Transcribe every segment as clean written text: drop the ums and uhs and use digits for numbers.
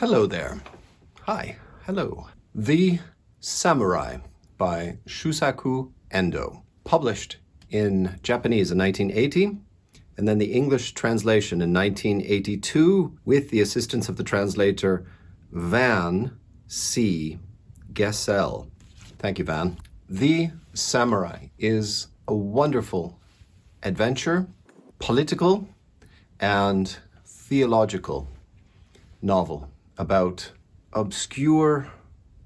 Hello there. Hi. Hello. The Samurai by Shusaku Endo. Published in Japanese in 1980, and then the English translation in 1982 with the assistance of the translator Van C. Gesell. Thank you, Van. The Samurai is a wonderful adventure, political, and theological novel about obscure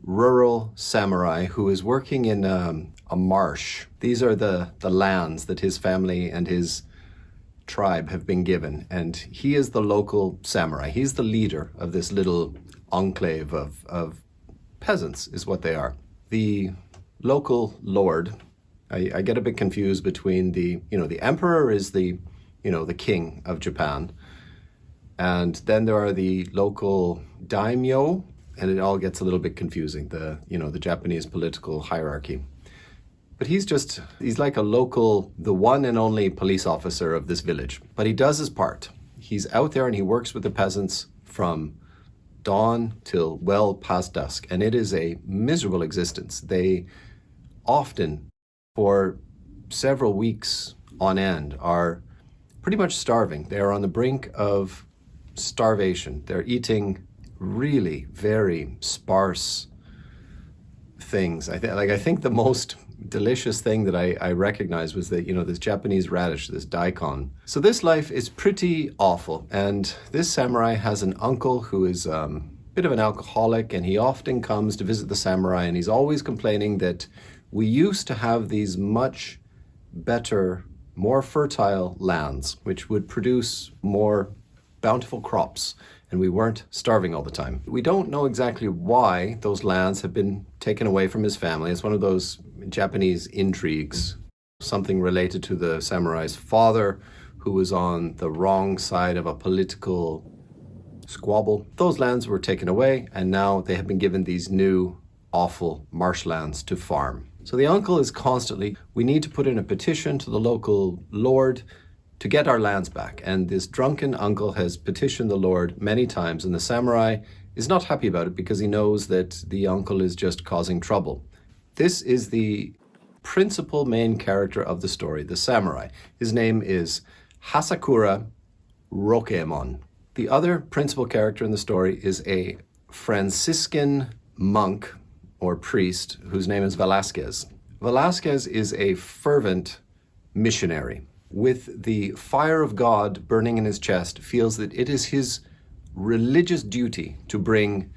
rural samurai who is working in a marsh. These are the lands that his family and his tribe have been given, and he is the local samurai. He's the leader of this little enclave of peasants, is what they are. The local lord, I get a bit confused between the emperor is the king of Japan, and then there are the local daimyo, and it all gets a little bit confusing, the Japanese political hierarchy. But he's like a local, the one and only police officer of this village. But he does his part. He's out there and he works with the peasants from dawn till well past dusk. And it is a miserable existence. They often, for several weeks on end, are pretty much starving. They are on the brink of starvation. They're eating really very sparse things. I think the most delicious thing that I recognized was that, this Japanese radish, this daikon. So this life is pretty awful. And this samurai has an uncle who is a bit of an alcoholic, and he often comes to visit the samurai, and he's always complaining that we used to have these much better, more fertile lands, which would produce more bountiful crops, and we weren't starving all the time. We don't know exactly why those lands have been taken away from his family. It's one of those Japanese intrigues, something related to the samurai's father, who was on the wrong side of a political squabble. Those lands were taken away, and now they have been given these new, awful marshlands to farm. So the uncle is constantly, we need to put in a petition to the local lord to get our lands back. And this drunken uncle has petitioned the Lord many times, and the samurai is not happy about it because he knows that the uncle is just causing trouble. This is the principal main character of the story, the samurai. His name is Hasakura Rokeemon. The other principal character in the story is a Franciscan monk or priest whose name is Velasquez. Velasquez is a fervent missionary. With the fire of God burning in his chest, feels that it is his religious duty to bring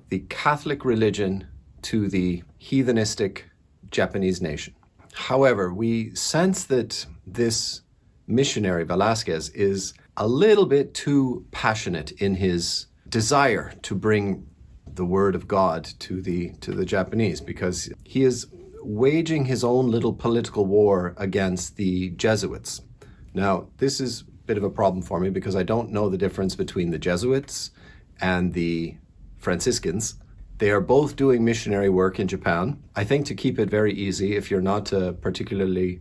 the Catholic religion to the heathenistic Japanese nation. However, we sense that this missionary, Velasquez, is a little bit too passionate in his desire to bring the word of God to the Japanese, because he is waging his own little political war against the Jesuits. Now, this is a bit of a problem for me because I don't know the difference between the Jesuits and the Franciscans. They are both doing missionary work in Japan. I think, to keep it very easy, if you're not a particularly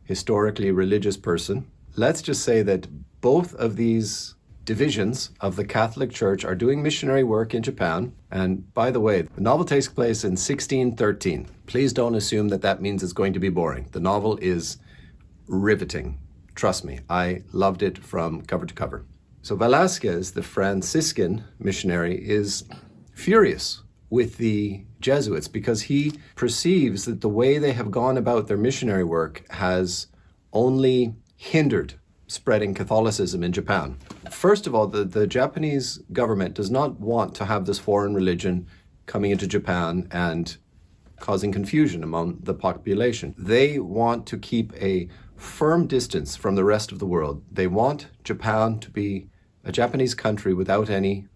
historically religious person, let's just say that both of these divisions of the Catholic Church are doing missionary work in Japan. And by the way, the novel takes place in 1613. Please don't assume that means it's going to be boring. The novel is riveting. Trust me, I loved it from cover to cover. So Velasquez, the Franciscan missionary, is furious with the Jesuits because he perceives that the way they have gone about their missionary work has only hindered spreading Catholicism in Japan. First of all, the Japanese government does not want to have this foreign religion coming into Japan and causing confusion among the population. They want to keep a firm distance from the rest of the world. They want Japan to be a Japanese country without any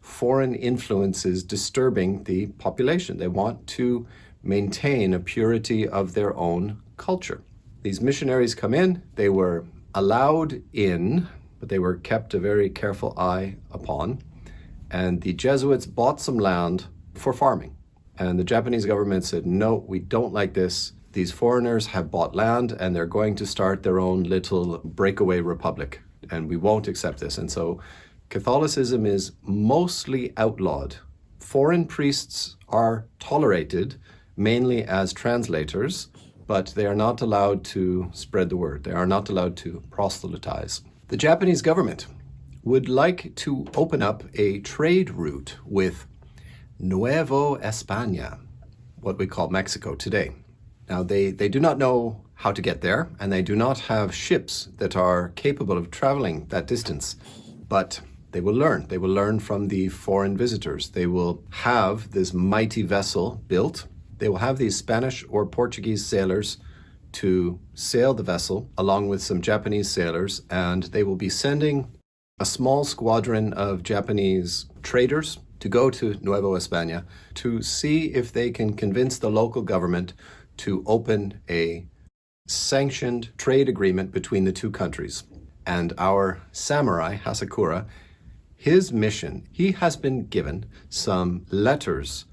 foreign influences disturbing the population. They want to maintain a purity of their own culture. These missionaries come in, they were allowed in, but they were kept a very careful eye upon. And the Jesuits bought some land for farming. And the Japanese government said, no, we don't like this. These foreigners have bought land and they're going to start their own little breakaway republic. And we won't accept this. And so Catholicism is mostly outlawed. Foreign priests are tolerated, mainly as translators, but they are not allowed to spread the word. They are not allowed to proselytize. The Japanese government would like to open up a trade route with Nueva España, what we call Mexico today. Now, they do not know how to get there, and they do not have ships that are capable of traveling that distance, but they will learn. They will learn from the foreign visitors. They will have this mighty vessel built. They will have these Spanish or Portuguese sailors to sail the vessel along with some Japanese sailors, and they will be sending a small squadron of Japanese traders to go to Nueva España to see if they can convince the local government to open a sanctioned trade agreement between the two countries. And our samurai, Hasakura, his mission, he has been given some letters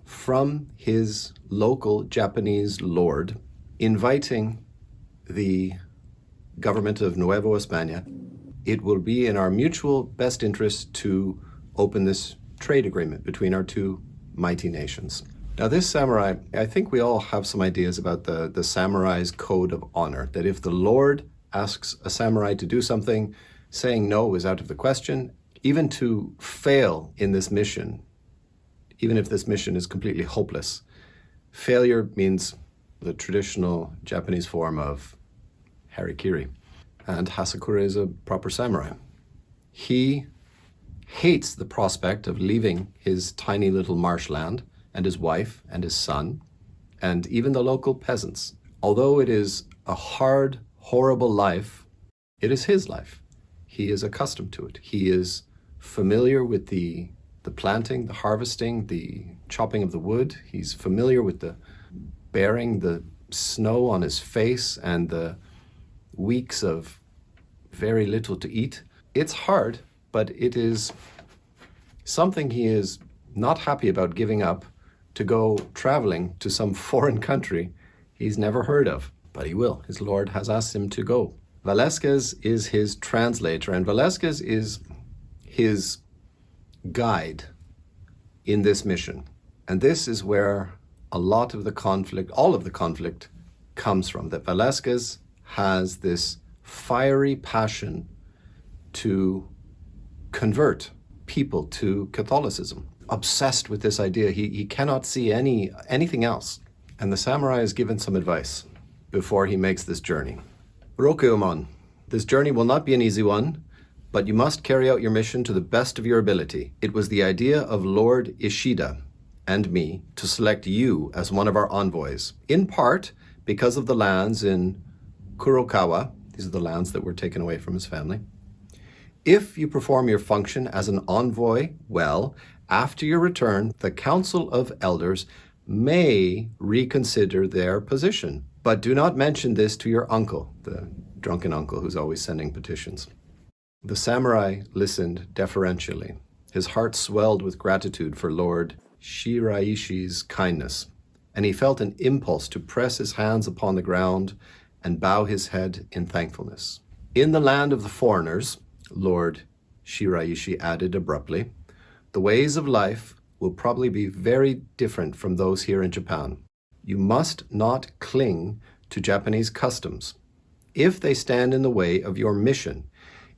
from his local Japanese lord inviting the government of Nueva España. It will be in our mutual best interest to open this trade agreement between our two mighty nations. Now, this samurai, I think we all have some ideas about the samurai's code of honor, that if the lord asks a samurai to do something, saying no is out of the question. Even to fail in this mission, even if this mission is completely hopeless, failure means the traditional Japanese form of harikiri. And Hasakura is a proper samurai. He hates the prospect of leaving his tiny little marshland and his wife and his son, and even the local peasants. Although it is a hard, horrible life, it is his life. He is accustomed to it. He is familiar with the planting, the harvesting, the chopping of the wood. He's familiar with the bearing the snow on his face and the weeks of very little to eat. It's hard, but it is something he is not happy about giving up to go traveling to some foreign country he's never heard of. But he will. His lord has asked him to go. Velasquez is his translator, and Velasquez is his guide in this mission. And this is where a lot of the conflict, all of the conflict, comes from. That Velasquez has this fiery passion to convert people to Catholicism. Obsessed with this idea. He cannot see anything else. And the samurai is given some advice before he makes this journey. Rokuomon, this journey will not be an easy one, but you must carry out your mission to the best of your ability. It was the idea of Lord Ishida and me to select you as one of our envoys, in part because of the lands in Kurokawa. These are the lands that were taken away from his family. If you perform your function as an envoy well, after your return, the Council of Elders may reconsider their position. But do not mention this to your uncle, the drunken uncle who's always sending petitions. The samurai listened deferentially. His heart swelled with gratitude for Lord Shiraishi's kindness, and he felt an impulse to press his hands upon the ground and bow his head in thankfulness. In the land of the foreigners, Lord Shiraishi added abruptly, the ways of life will probably be very different from those here in Japan. You must not cling to Japanese customs. If they stand in the way of your mission,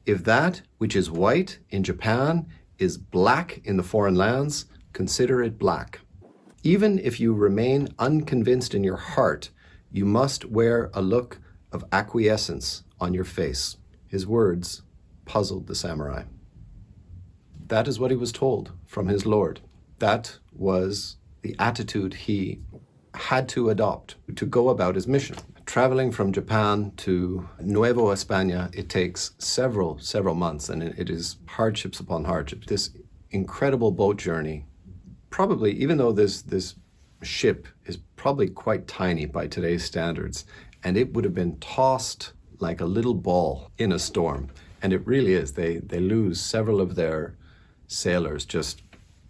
if that which is white in Japan is black in the foreign lands, consider it black. Even if you remain unconvinced in your heart, you must wear a look of acquiescence on your face. His words puzzled the samurai. That is what he was told from his lord. That was the attitude he had to adopt to go about his mission. Traveling from Japan to Nueva España, it takes several months, and it is hardships upon hardships. This incredible boat journey, probably, even though this ship is probably quite tiny by today's standards, and it would have been tossed like a little ball in a storm. And it really is. They lose several of their sailors just,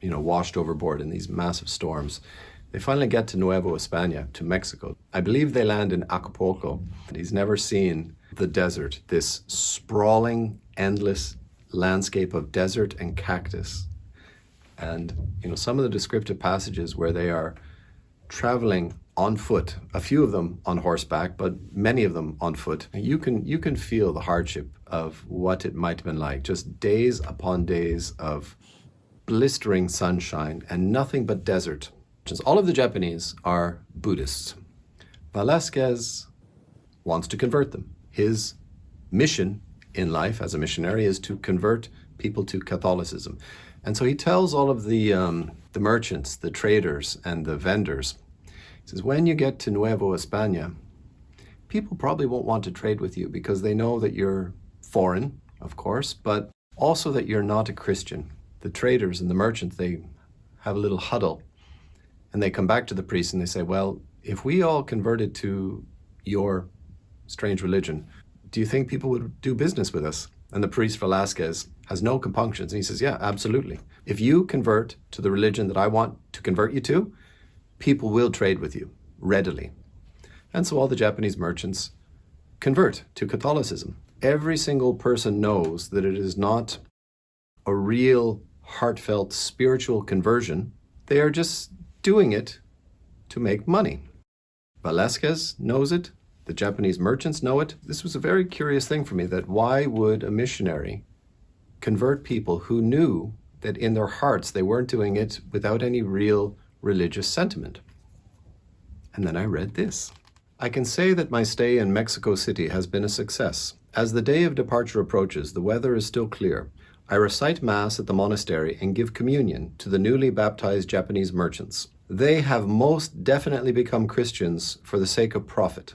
washed overboard in these massive storms. They finally get to Nueva España, to Mexico. I believe they land in Acapulco. And he's never seen the desert, this sprawling, endless landscape of desert and cactus. And, some of the descriptive passages where they are traveling on foot, a few of them on horseback, but many of them on foot. You can feel the hardship of what it might have been like, just days upon days of blistering sunshine and nothing but desert. All of the Japanese are Buddhists. Velasquez wants to convert them. His mission in life as a missionary is to convert people to Catholicism. And so he tells all of the merchants, the traders, and the vendors, he says, when you get to Nueva España, people probably won't want to trade with you because they know that you're foreign, of course, but also that you're not a Christian. The traders and the merchants, they have a little huddle, and they come back to the priest and they say, well, if we all converted to your strange religion, do you think people would do business with us? And the priest Velasquez has no compunctions. And he says, yeah, absolutely. If you convert to the religion that I want to convert you to, people will trade with you readily. And so all the Japanese merchants convert to Catholicism. Every single person knows that it is not a real, heartfelt, spiritual conversion. They are just doing it to make money. Velasquez knows it. The Japanese merchants know it. This was a very curious thing for me, that why would a missionary convert people who knew that in their hearts they weren't doing it without any real religious sentiment? And then I read this. I can say that my stay in Mexico City has been a success. As the day of departure approaches, the weather is still clear. I recite Mass at the monastery and give communion to the newly baptized Japanese merchants. They have most definitely become Christians for the sake of profit.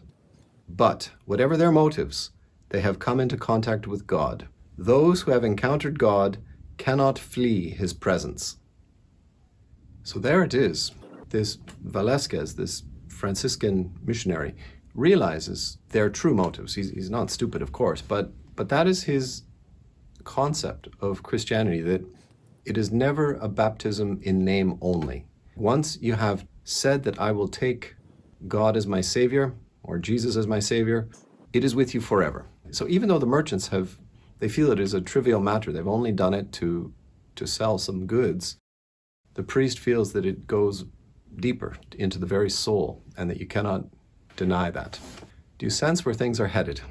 But whatever their motives, they have come into contact with God. Those who have encountered God cannot flee his presence. So there it is. This Velasquez, this Franciscan missionary, realizes their true motives. He's not stupid, of course, but that is his concept of Christianity, that it is never a baptism in name only. Once you have said that I will take God as my Savior, or Jesus as my Savior, it is with you forever. So even though the merchants they feel it is a trivial matter, they've only done it to sell some goods, the priest feels that it goes deeper into the very soul and that you cannot deny that. Do you sense where things are headed?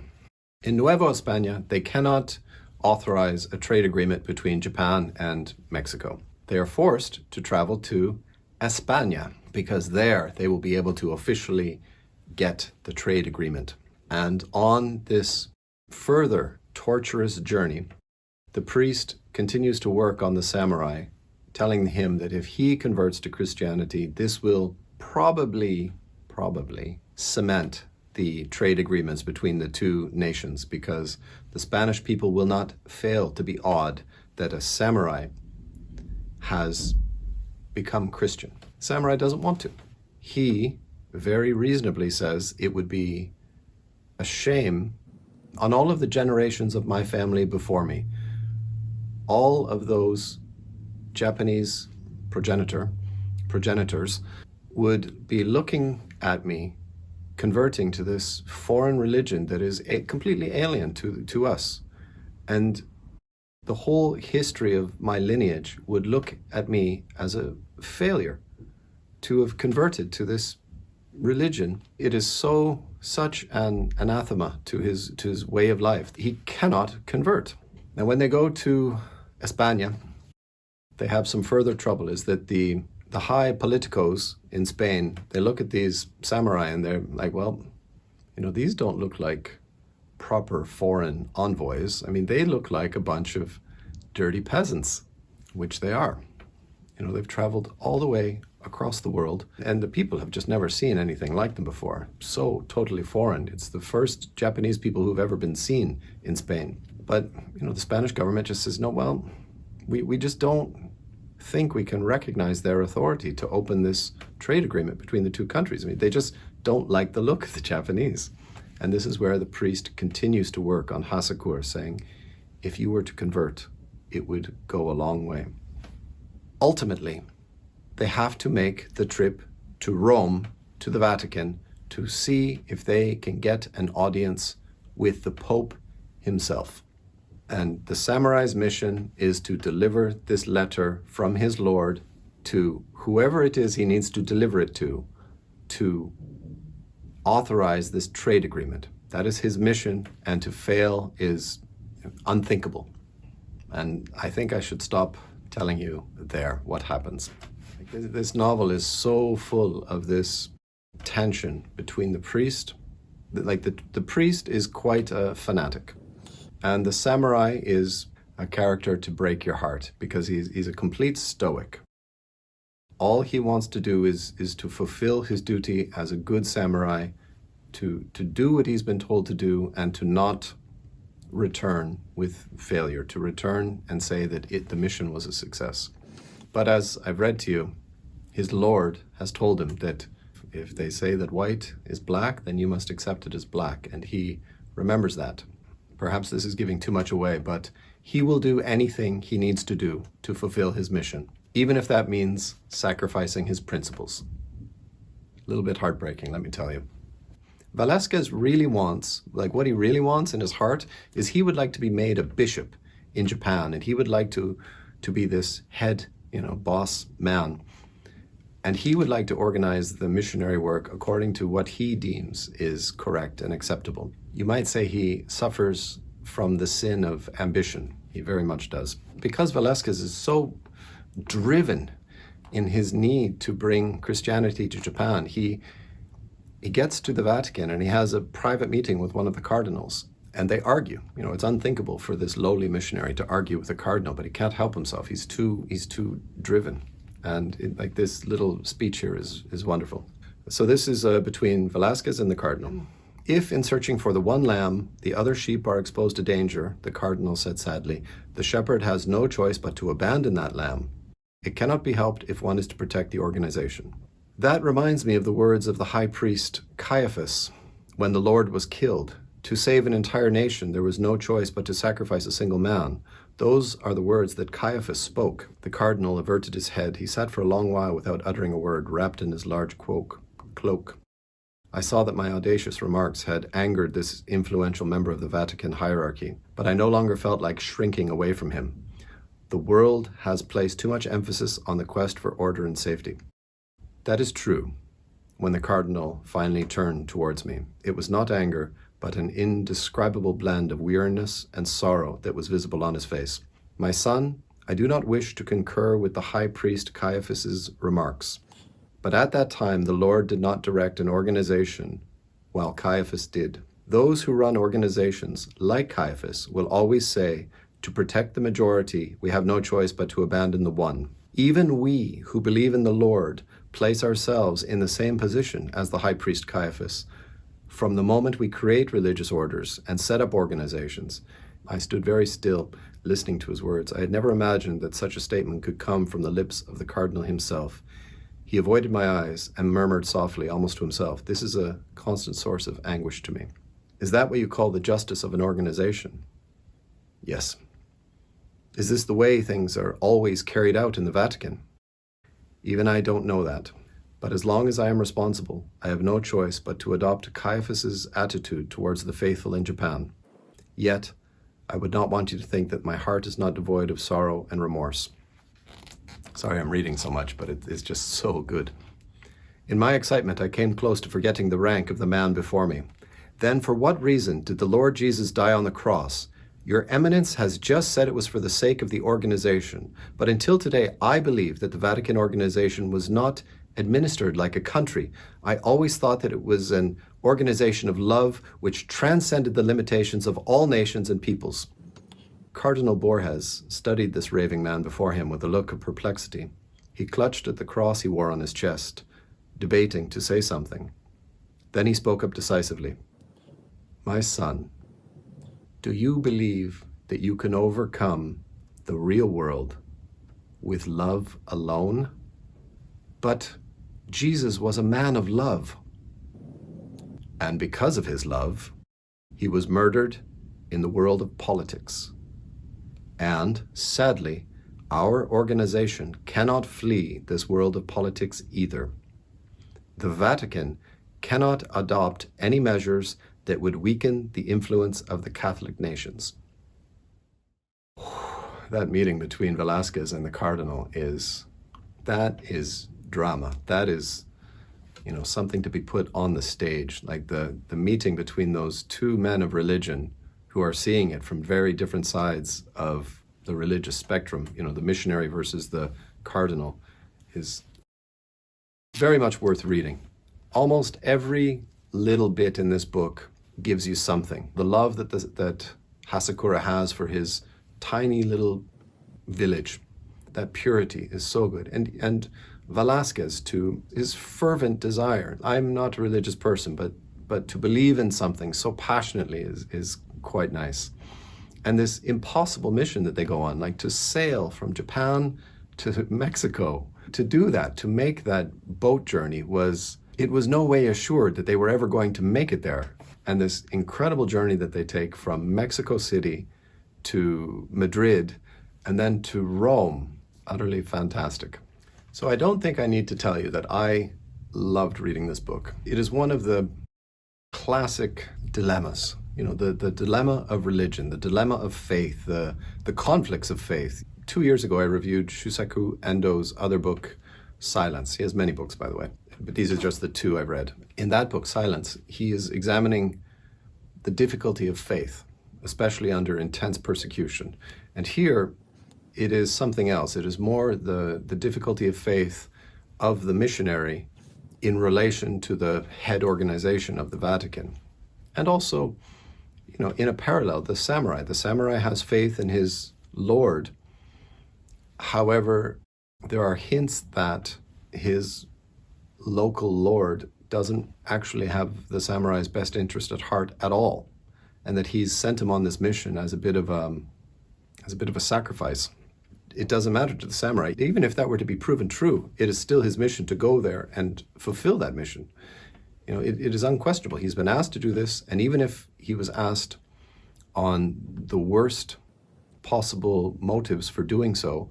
In Nueva España, they cannot authorize a trade agreement between Japan and Mexico. They are forced to travel to España because there they will be able to officially get the trade agreement. And on this further torturous journey, the priest continues to work on the samurai, telling him that if he converts to Christianity, this will probably cement the trade agreements between the two nations, because the Spanish people will not fail to be awed that a samurai has become Christian. Samurai doesn't want to. He very reasonably says it would be a shame on all of the generations of my family before me. All of those Japanese progenitors would be looking at me converting to this foreign religion that is completely alien to us. And the whole history of my lineage would look at me as a failure to have converted to this religion. It is such an anathema to his way of life. He cannot convert. Now, when they go to España, they have some further trouble, is that the high politicos in Spain, they look at these samurai and they're like, well, these don't look like proper foreign envoys. I mean, they look like a bunch of dirty peasants, which they are. They've traveled all the way across the world, and the people have just never seen anything like them before. So totally foreign. It's the first Japanese people who've ever been seen in Spain. But, the Spanish government just says, no, well, we just don't think we can recognize their authority to open this trade agreement between the two countries. I mean, they just don't like the look of the Japanese. And this is where the priest continues to work on Hasakur, saying, if you were to convert, it would go a long way. Ultimately, they have to make the trip to Rome, to the Vatican, to see if they can get an audience with the Pope himself. And the samurai's mission is to deliver this letter from his lord to whoever it is he needs to deliver it to authorize this trade agreement. That is his mission, and to fail is unthinkable. And I think I should stop telling you there what happens. This novel is so full of this tension between the priest. The priest is quite a fanatic, and the samurai is a character to break your heart because he's a complete stoic. All he wants to do is to fulfill his duty as a good samurai, to do what he's been told to do, and to not return with failure, to return and say that the mission was a success. But as I've read to you, his lord has told him that if they say that white is black, then you must accept it as black, and he remembers that. Perhaps this is giving too much away, but he will do anything he needs to do to fulfill his mission, even if that means sacrificing his principles. A little bit heartbreaking, let me tell you. Velasquez really wants, what he really wants in his heart is he would like to be made a bishop in Japan, and he would like to be this head, boss man. And he would like to organize the missionary work according to what he deems is correct and acceptable. You might say he suffers from the sin of ambition. He very much does. Because Velasquez is so driven in his need to bring Christianity to Japan, he gets to the Vatican and he has a private meeting with one of the cardinals, and they argue. It's unthinkable for this lowly missionary to argue with a cardinal, but he can't help himself. He's too driven. And this little speech here is wonderful. So this is between Velasquez and the cardinal. If in searching for the one lamb, the other sheep are exposed to danger, the cardinal said sadly, the shepherd has no choice but to abandon that lamb. It cannot be helped if one is to protect the organization. That reminds me of the words of the high priest Caiaphas when the Lord was killed. To save an entire nation, there was no choice but to sacrifice a single man. Those are the words that Caiaphas spoke. The cardinal averted his head. He sat for a long while without uttering a word, wrapped in his large cloak. I saw that my audacious remarks had angered this influential member of the Vatican hierarchy, but I no longer felt like shrinking away from him. The world has placed too much emphasis on the quest for order and safety. That is true. When the cardinal finally turned towards me, it was not anger, but an indescribable blend of weariness and sorrow that was visible on his face. My son, I do not wish to concur with the high priest Caiaphas's remarks, but at that time the Lord did not direct an organization, while Caiaphas did. Those who run organizations, like Caiaphas, will always say, to protect the majority, we have no choice but to abandon the one. Even we who believe in the Lord place ourselves in the same position as the high priest Caiaphas. From the moment we create religious orders and set up organizations, I stood very still, listening to his words. I had never imagined that such a statement could come from the lips of the cardinal himself. He avoided my eyes and murmured softly, almost to himself, "This is a constant source of anguish to me." Is that what you call the justice of an organization? Yes. Is this the way things are always carried out in the Vatican? Even I don't know that. But as long as I am responsible, I have no choice but to adopt Caiaphas's attitude towards the faithful in Japan. Yet, I would not want you to think that my heart is not devoid of sorrow and remorse. Sorry I'm reading so much, but it is just so good. In my excitement, I came close to forgetting the rank of the man before me. Then for what reason did the Lord Jesus die on the cross? Your Eminence has just said it was for the sake of the organization, but until today, I believe that the Vatican organization was not administered like a country. I always thought that it was an organization of love which transcended the limitations of all nations and peoples. Cardinal Borges studied this raving man before him with a look of perplexity. He clutched at the cross he wore on his chest, debating to say something. Then he spoke up decisively. My son, do you believe that you can overcome the real world with love alone? But Jesus was a man of love. And because of his love, he was murdered in the world of politics. And, sadly, our organization cannot flee this world of politics either. The Vatican cannot adopt any measures that would weaken the influence of the Catholic nations. that meeting between Velasquez and the Cardinal that is drama. That is, something to be put on the stage. Like the meeting between those two men of religion who are seeing it from very different sides of the religious spectrum, the missionary versus the cardinal, is very much worth reading. Almost every little bit in this book gives you something. The love that Hasakura has for his tiny little village, that purity is so good. And Velasquez, to his fervent desire. I'm not a religious person, but to believe in something so passionately is quite nice. And this impossible mission that they go on, like to sail from Japan to Mexico, to do that, to make that boat journey it was no way assured that they were ever going to make it there. And this incredible journey that they take from Mexico City to Madrid and then to Rome, utterly fantastic. So I don't think I need to tell you that I loved reading this book. It is one of the classic dilemmas, the dilemma of religion, the dilemma of faith, the conflicts of faith. 2 years ago, I reviewed Shusaku Endo's other book, Silence. He has many books, by the way, but these are just the two I've read. In that book, Silence, he is examining the difficulty of faith, especially under intense persecution. And here, it is something else. It is more the difficulty of faith of the missionary in relation to the head organization of the Vatican. And also, in a parallel, the samurai. The samurai has faith in his lord. However, there are hints that his local lord doesn't actually have the samurai's best interest at heart at all, and that he's sent him on this mission as a bit of a sacrifice. It doesn't matter to the samurai. Even if that were to be proven true, it is still his mission to go there and fulfill that mission. It is unquestionable. He's been asked to do this, and even if he was asked on the worst possible motives for doing so,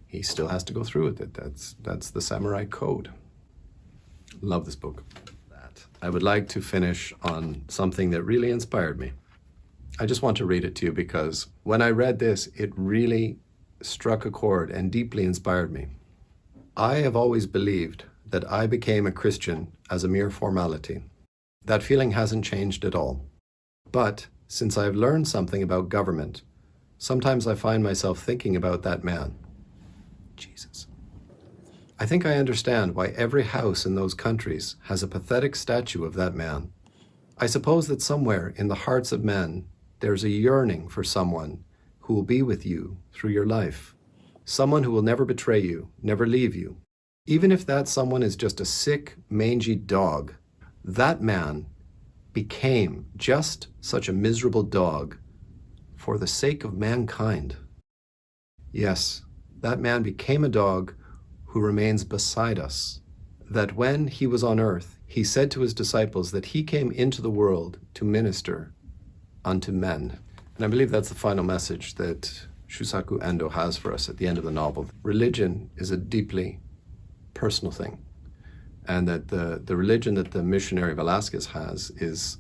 he still has to go through with it. That's the samurai code. Love this book. I would like to finish on something that really inspired me. I just want to read it to you because when I read this, it really struck a chord and deeply inspired me. I have always believed that I became a Christian as a mere formality. That feeling hasn't changed at all. But since I've learned something about government, sometimes I find myself thinking about that man, Jesus. I think I understand why every house in those countries has a pathetic statue of that man. I suppose that somewhere in the hearts of men, there's a yearning for someone who will be with you through your life. Someone who will never betray you, never leave you. Even if that someone is just a sick, mangy dog, that man became just such a miserable dog for the sake of mankind. Yes, that man became a dog who remains beside us. That when he was on earth, he said to his disciples that he came into the world to minister unto men. And I believe that's the final message that Shusaku Endo has for us at the end of the novel. Religion is a deeply personal thing. And that the religion that the missionary Velasquez has is,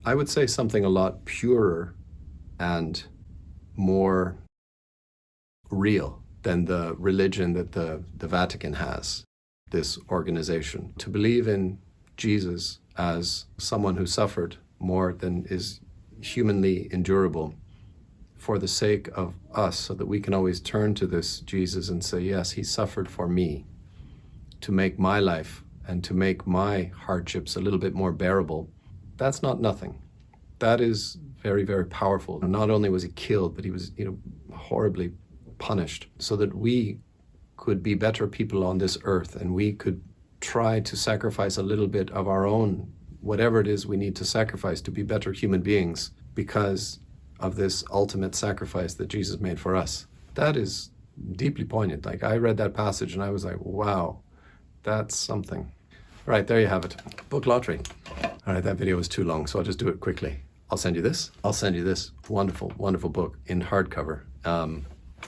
I would say, something a lot purer and more real than the religion that the Vatican has, this organization. To believe in Jesus as someone who suffered more than is humanly endurable for the sake of us, so that we can always turn to this Jesus and say, yes, he suffered for me to make my life and to make my hardships a little bit more bearable. That's not nothing. That is very, very powerful. Not only was he killed, but he was, horribly punished so that we could be better people on this earth, and we could try to sacrifice a little bit of our own, whatever it is we need to sacrifice to be better human beings because of this ultimate sacrifice that Jesus made for us. That is deeply poignant. Like, I read that passage and I was like, wow, that's something. All right, there you have it. Book lottery. All right, that video was too long, so I'll just do it quickly. I'll send you this. I'll send you this wonderful, wonderful book in hardcover.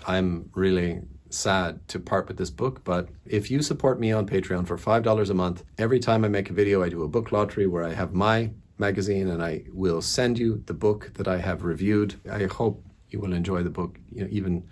I'm really sad to part with this book, but if you support me on Patreon for $5 a month, every time I make a video, I do a book lottery where I have my magazine and I will send you the book that I have reviewed. I hope you will enjoy the book, even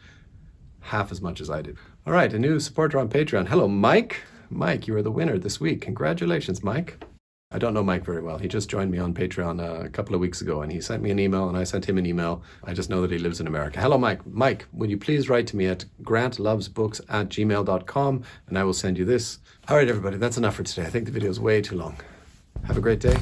half as much as I did. All right, a new supporter on Patreon. Hello, Mike. Mike, you are the winner this week. Congratulations, Mike. I don't know Mike very well. He just joined me on Patreon a couple of weeks ago, and he sent me an email, and I sent him an email. I just know that he lives in America. Hello, Mike. Mike, would you please write to me at grantlovesbooks@gmail.com, and I will send you this. All right, everybody, that's enough for today. I think the video is way too long. Have a great day.